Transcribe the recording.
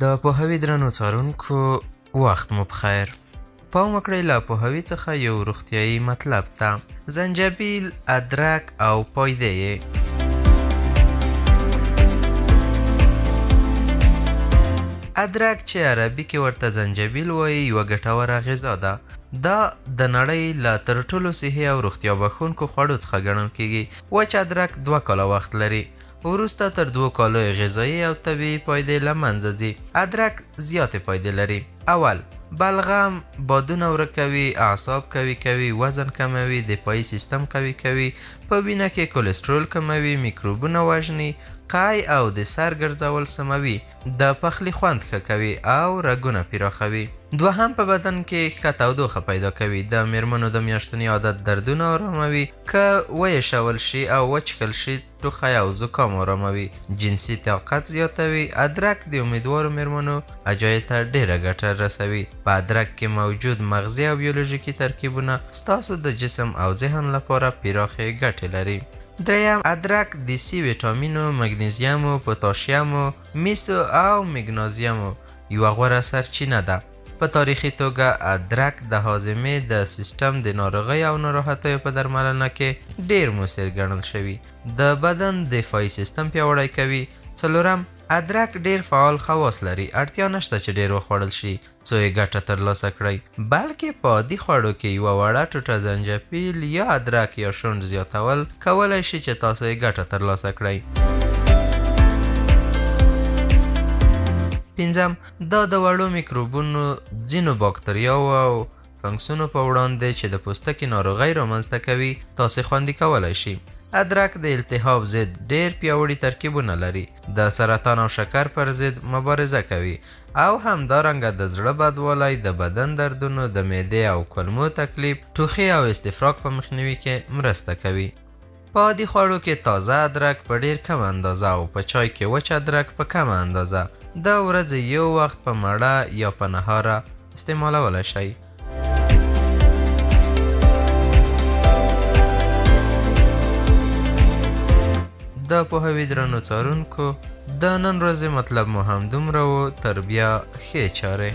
د پوهوي درنو څارونکو وخت مو بخیر. پام وکړئ له پوهوي څخه یو روغتیایي مطلب ته. زنجبیل، ادرک او پایده یې. ادرک چې عربي کې ورته زنجبیل وایي یوه ګټوره غذا ده. دا د نړۍ له تر ټولو صحي او روغتیا بښونکو خوړو څخه ګڼل کیږي. وچ ادرک 2 کاله وخت لري. وروسته تر 2 کالو غذایي او طبیعي پایدې له منځه ځي. ادرک زیاتې پایدې لري. اول، بلغم، بادونه ورکوي، اعصاب قوي کوي، وزن کموي، دفاعي سیستم قوي کوي، په وینه کې کلسترول کموي، میکروبونه وژني، قای او د سر ګرځول سموي، د پخلي خوند ښه کوي او رګونه پراخوي. دوهم، په بدن کې ښه تودوخه پیدا کوي. د میرمنو د میاشتني عادت دردونه آراموي. که ویشول شي او وچښل شي ټوخی او زکام آراموي. جنسي طاقت زیاتوي. ادرک د امیدوارو میرمنو اجایې ته ډیره ګټه رسوي. په ادرک کې موجود مغزي او بیولوژیکي ترکیبونه ستاسو د جسم او ذهن لپاره پراخې ګټې لري. دریم، ادرک د سی ویټامینو، مګنیزیمو، پوتاشیمو، میسو او مګنیزیمو یوه غوره سرچینه ده. په تاریخي توګه ادرک د هاضمې د سیستم د ناروغۍ او ناراحتیو په درملنه کې ډیر مؤثر ګڼل شوی. د بدن دفاعي سیستم پیاوړی کوي. څلورم، ادرک ډیر فعال خواص لري. اړتیا نشته چې ډیر وخوړل شي څو یې ګټه ترلاسه کړئ، بلکې په عادي خوړو کې یوه وړه ټوټه زنجبیل یا ادرک یا شونډ زیاتول کولی شي چې تاسو یې ګټه ترلاسه کړئ. پنځم، دا د وړو میکروبونو، ځینو باکتریاوو او فنګسونو په وړاندې چې د پوستکي ناروغۍ رامنځته کوي تاسې خوندي کولی شي. ادرک د التهاب ضد ډیر پیاوړي ترکیبونه لري. د سرطان او شکر پر ضد مبارزه کوي او همدارنګه د زړه بدوالی، د بدن دردونو، د معدې او کولمو تکلیف، ټوخي او استفراق په مخنیوي کې مرسته کوي. په عادي خوړو کې تازه ادرک په ډیر کم اندازه او په چای کې وچ ادرک په کمه اندازه د ورځې یو وخت په مړه یا په نهاره استعمالولی شئ. د پوهوي درنو څارونکو د نن ورځې مطلب مو هم دومره و. تر بیا ښې چارې.